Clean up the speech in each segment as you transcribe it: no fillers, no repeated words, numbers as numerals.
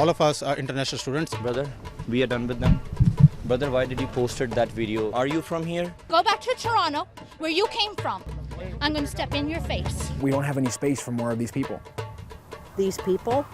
all of us are international students. Brother, we are done with them. Brother, why did you posted that video? Are you from here? Go back to Toronto, where you came from. I'm going to step in your face. We don't have any space for more of these people. These people?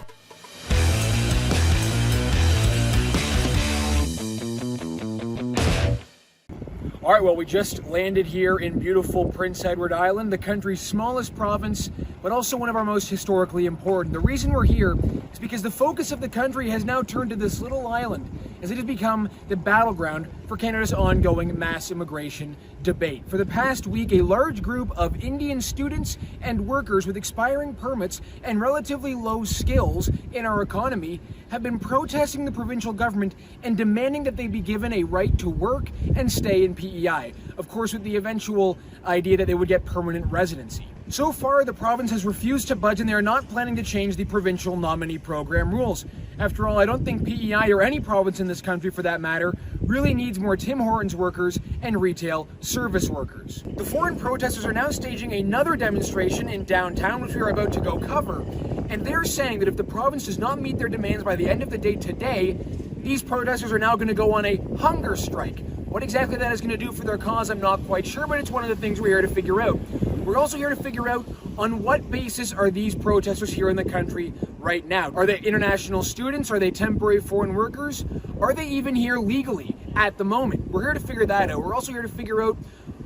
All right, well, we just landed here in beautiful Prince Edward Island, the country's smallest province, but also one of our most historically important. The reason we're here is because the focus of the country has now turned to this little island, as it has become the battleground for Canada's ongoing mass immigration debate. For the past week, a large group of Indian students and workers with expiring permits and relatively low skills in our economy have been protesting the provincial government and demanding that they be given a right to work and stay in P.E.I. Of course, with the eventual idea that they would get permanent residency. So far, the province has refused to budge, and they are not planning to change the provincial nominee program rules. After all, I don't think P.E.I. or any province in this country, for that matter, really needs more Tim Hortons workers and retail service workers. The foreign protesters are now staging another demonstration in downtown, which we are about to go cover, and they're saying that if the province does not meet their demands by the end of the day today, these protesters are now going to go on a hunger strike. What exactly that is going to do for their cause, I'm not quite sure, but it's one of the things we're here to figure out. We're also here to figure out on what basis are these protesters here in the country right now. Are they international students? Are they temporary foreign workers? Are they even here legally at the moment? We're here to figure that out. We're also here to figure out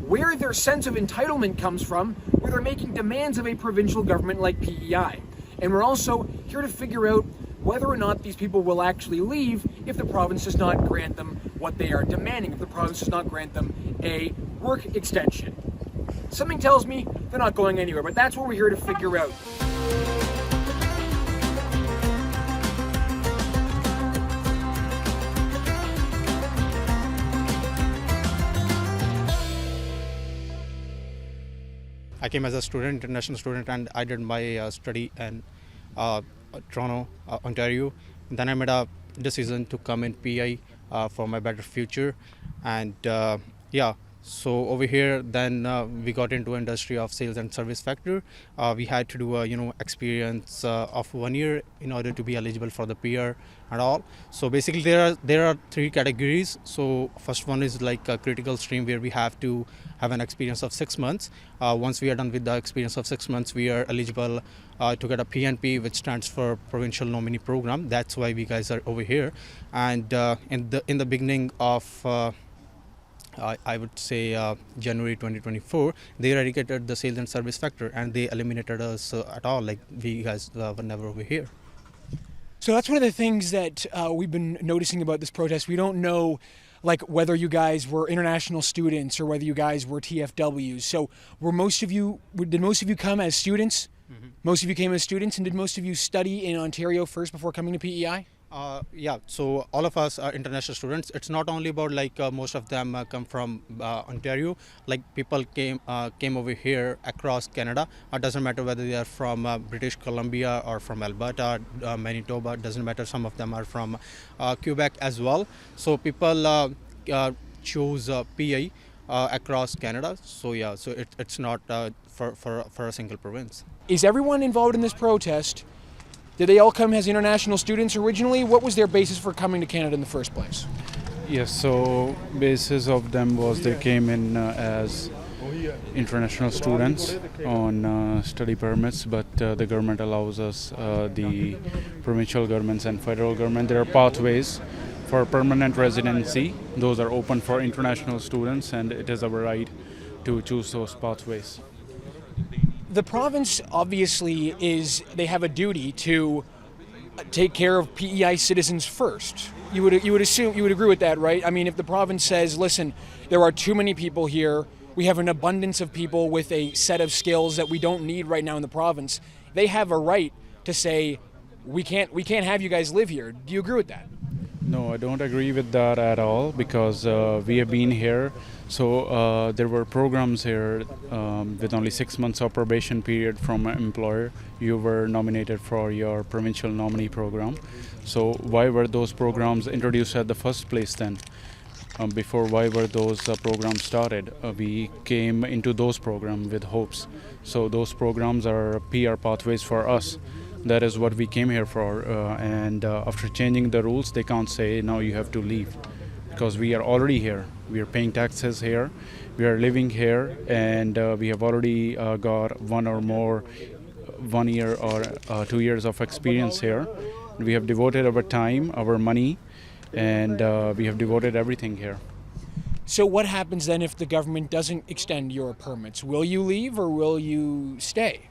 where their sense of entitlement comes from, where they're making demands of a provincial government like P.E.I. And we're also here to figure out whether or not these people will actually leave if the province does not grant them what they are demanding, if the province does not grant them a work extension. Something tells me they're not going anywhere, but that's what we're here to figure out. I came as a student, international student, and I did my study in Toronto, Ontario. And then I made a decision to come in P.E.I. For my better future. And so over here, then we got into industry of sales and service sector. We had to do a experience of 1 year in order to be eligible for the P.E.I. and all. So basically, there are three categories. So first one is like a critical stream where we have to have an experience of 6 months. Once we are done with the experience of 6 months, we are eligible to get a PNP, which stands for Provincial Nominee Program. That's why we guys are over here. And in the beginning of I would say January 2024, they eradicated the sales and service sector and they eliminated us at all. Like we guys were never over here. So that's one of the things that we've been noticing about this protest. We don't know like whether you guys were international students or whether you guys were TFWs. So did most of you come as students? Mm-hmm. Most of you came as students, and did most of you study in Ontario first before coming to P.E.I.? Yeah, so all of us are international students. It's not only about like most of them come from Ontario. Like people came over here across Canada. It doesn't matter whether they are from British Columbia or from Alberta, Manitoba. It doesn't matter. Some of them are from Quebec as well. So people chose P.E.I. Across Canada. So yeah, so it's not for a single province. Is everyone involved in this protest? Did they all come as international students originally? What was their basis for coming to Canada in the first place? Yes, so basis of them was they came in as international students on study permits, but the government allows us, the provincial governments and federal government, there are pathways for permanent residency. Those are open for international students, and it is our right to choose those pathways. The province obviously they have a duty to take care of P.E.I. citizens first. You would agree with that, right? I mean, if the province says, listen, there are too many people here, we have an abundance of people with a set of skills that we don't need right now in the province, they have a right to say, we can't have you guys live here. Do you agree with that? No, I don't agree with that at all, because we have been here. So there were programs here with only 6 months of probation period from an employer. You were nominated for your provincial nominee program. So why were those programs introduced at the first place then? Why were those programs started? We came into those programs with hopes. So those programs are PR pathways for us. That is what we came here for. And after changing the rules, they can't say, no, you have to leave. Because we are already here. We are paying taxes here. We are living here. And we have already got 1 year or 2 years of experience here. We have devoted our time, our money, and we have devoted everything here. So what happens then if the government doesn't extend your permits? Will you leave or will you stay?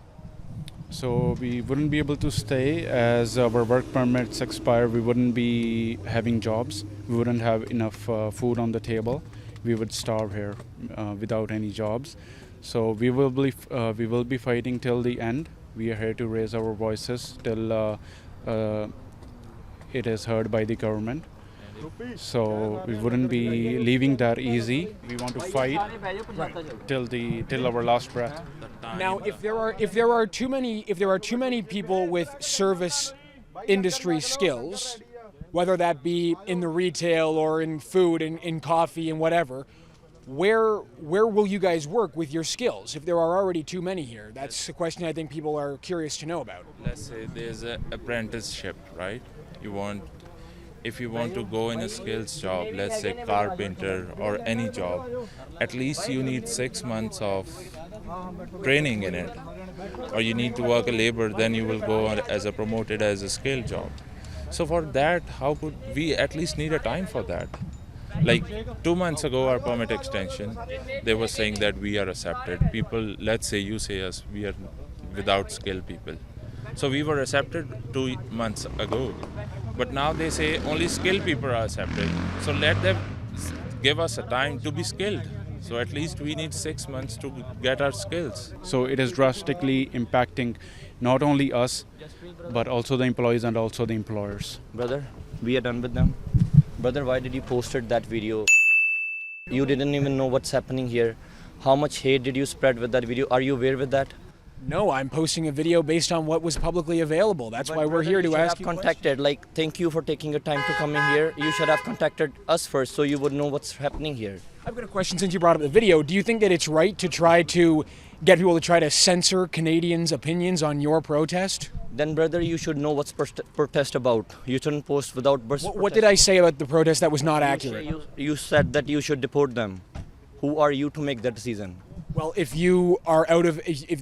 So we wouldn't be able to stay as our work permits expire. We wouldn't be having jobs. We wouldn't have enough food on the table. We would starve here without any jobs. So we will be fighting till the end. We are here to raise our voices till it is heard by the government. So we wouldn't be leaving that easy. We want to fight till our last breath. Now, if there are too many people with service industry skills, whether that be in the retail or in food and in coffee and whatever, where will you guys work with your skills if there are already too many here? That's a question I think people are curious to know about. Let's say there's an apprenticeship, right? If you want to go in a skills job, let's say carpenter or any job, at least you need 6 months of training in it. Or you need to work a labor, then you will go as a promoted as a skill job. So for that, how could we at least need a time for that? Like 2 months ago, our permit extension, they were saying that we are accepted. People, let's say you say us, we are without skill people. So we were accepted 2 months ago. But now they say only skilled people are accepted. So let them give us a time to be skilled. So at least we need 6 months to get our skills. So it is drastically impacting not only us, but also the employees and also the employers. Brother, we are done with them. Brother, why did you posted that video? You didn't even know what's happening here. How much hate did you spread with that video? Are you aware with that? No, I'm posting a video based on what was publicly available. That's why we're here to ask you contacted. Like, thank you for taking your time to come in here. You should have contacted us first so you would know what's happening here. I've got a question since you brought up the video. Do you think that it's right to try to get people to try to censor Canadians' opinions on your protest? Then, brother, you should know what's protest about. You shouldn't post without What did I say about the protest that was not accurate? You said that you should deport them. Who are you to make that decision? Well, if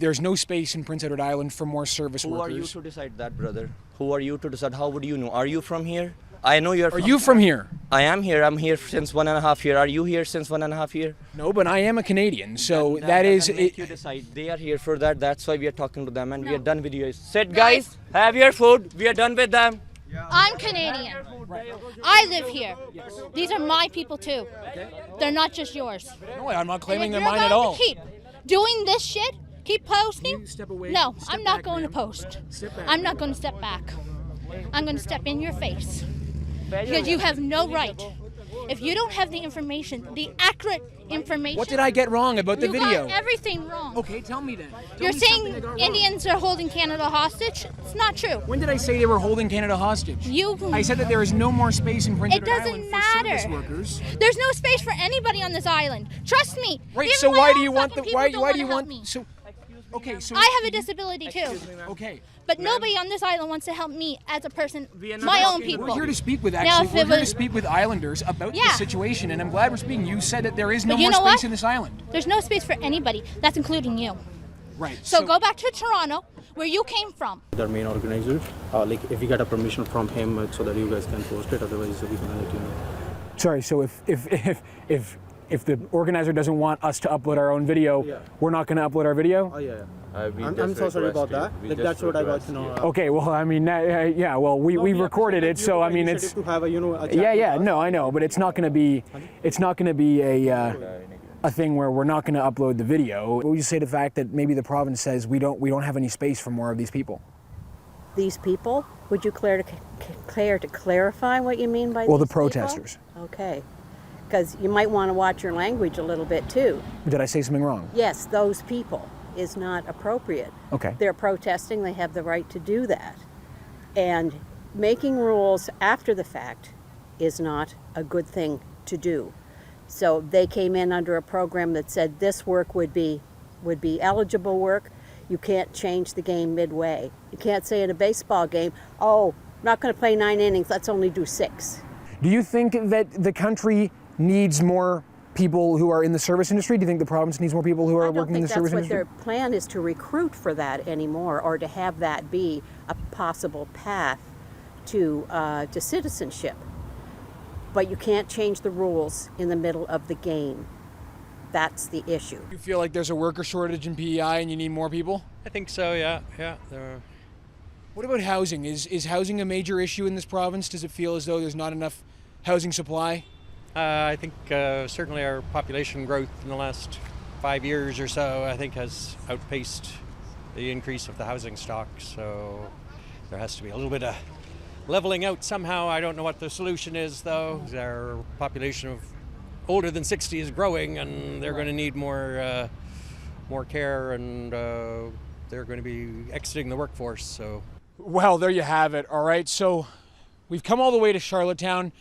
there's no space in Prince Edward Island for more service workers. Who are you to decide that, brother? Who are you to decide? How would you know? Are you from here? I know you're from. Are you from here? I am here. I'm here since 1.5 years. Are you here since 1.5 years? No, but I am a Canadian, so that is it. You decide. They are here for that. That's why we are talking to them, and we are done with you. Sit, guys. Have your food. We are done with them. I'm Canadian. I live here. These are my people too. They're not just yours. No, I'm not claiming they're And if mine at you're all. going to keep doing this shit, keep posting. Step away. No, Step I'm not back, going to ma'am. post. Step back. I'm not going to step back. I'm going to step in your face. Because you have no right. If you don't have the information, the accurate information. What did I get wrong about the you video? got everything wrong. Okay, tell me then. You're saying Indians are holding Canada hostage? It's not true. When did I say they were holding Canada hostage? I said that there is no more space in Prince It Edward doesn't Island matter. for service workers. There's no space for anybody on this island. Trust me. Right. Even So my why do own you want fucking the people why don't do you wanna help want me. so? Okay. So I have a disability too. Okay. But nobody on this island wants to help me as a person, We are not my own asking- people. We're here to speak with Now, actually. if We're it here to was- speak with islanders about Yeah. the situation, and I'm glad we're speaking. You said that there is no But you more know space what? in this island. There's no space for anybody. That's including you. Right. So go back to Toronto, where you came from. The main organizer, like if we get a permission from him so that you guys can post it, otherwise we can let you know. Sorry. So if the organizer doesn't want us to upload our own video, we're not going to upload our video. Oh yeah. I'm so sorry about that. Like that's what I got to know. Okay. Well, I mean, yeah. Well, we recorded it, so I mean, it's. to have a chat Yeah. with us. No, I know, but it's not going to be. It's not going to be a thing where we're not going to upload the video. What would you say to the fact that maybe the province says we don't have any space for more of these people? These people, would you care to clarify what you mean by Well, the these people? protesters. Okay. Because you might want to watch your language a little bit too. Did I say something wrong? Yes, those people is not appropriate. Okay. They're protesting, they have the right to do that. And making rules after the fact is not a good thing to do. So they came in under a program that said this work would be eligible work. You can't change the game midway. You can't say in a baseball game, oh, I'm not going to play 9 innings, let's only do 6. Do you think that the country needs more people who are in the service industry? Do you think the province needs more people who are working in the service industry? I don't think that's what their plan is, to recruit for that anymore, or to have that be a possible path to citizenship. But you can't change the rules in the middle of the game. That's the issue. You feel like there's a worker shortage in PEI and you need more people? I think so, yeah. What about housing? Is housing a major issue in this province? Does it feel as though there's not enough housing supply? I think certainly our population growth in the last 5 years or so, I think, has outpaced the increase of the housing stock. So there has to be a little bit of leveling out somehow. I don't know what the solution is, though. Our population of older than 60 is growing, and they're going to need more care, and they're going to be exiting the workforce. So, well, there you have it. All right, so we've come all the way to Charlottetown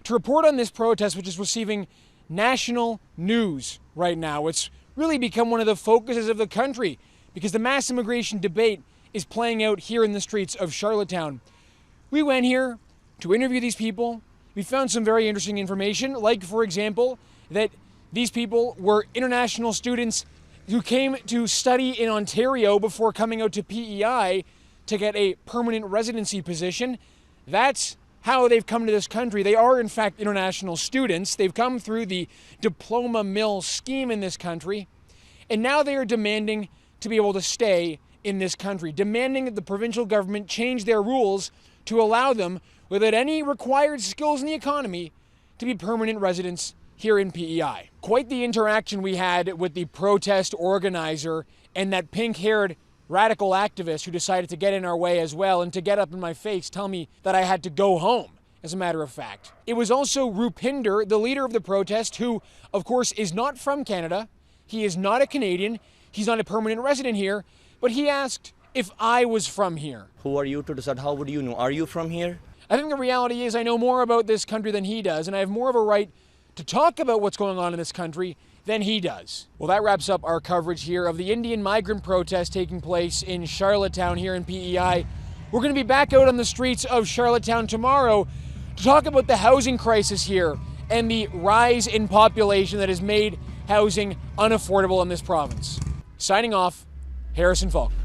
to report on this protest, which is receiving national news right now. It's really become one of the focuses of the country because the mass immigration debate is playing out here in the streets of Charlottetown. We went here to interview these people. We found some very interesting information, like, for example, that these people were international students who came to study in Ontario before coming out to PEI to get a permanent residency position. That's how they've come to this country. They are, in fact, international students. They've come through the diploma mill scheme in this country, and now they are demanding to be able to stay in this country, demanding that the provincial government change their rules to allow them, without any required skills in the economy, to be permanent residents here in PEI. Quite the interaction we had with the protest organizer and that pink-haired radical activist who decided to get in our way as well and to get up in my face, tell me that I had to go home, as a matter of fact. It was also Rupinder, the leader of the protest, who, of course, is not from Canada. He is not a Canadian. He's not a permanent resident here, but he asked if I was from here. Who are you to decide? How would you know? Are you from here? I think the reality is I know more about this country than he does, and I have more of a right to talk about what's going on in this country than he does. Well, that wraps up our coverage here of the Indian migrant protest taking place in Charlottetown here in PEI. We're going to be back out on the streets of Charlottetown tomorrow to talk about the housing crisis here and the rise in population that has made housing unaffordable in this province. Signing off, Harrison Faulkner.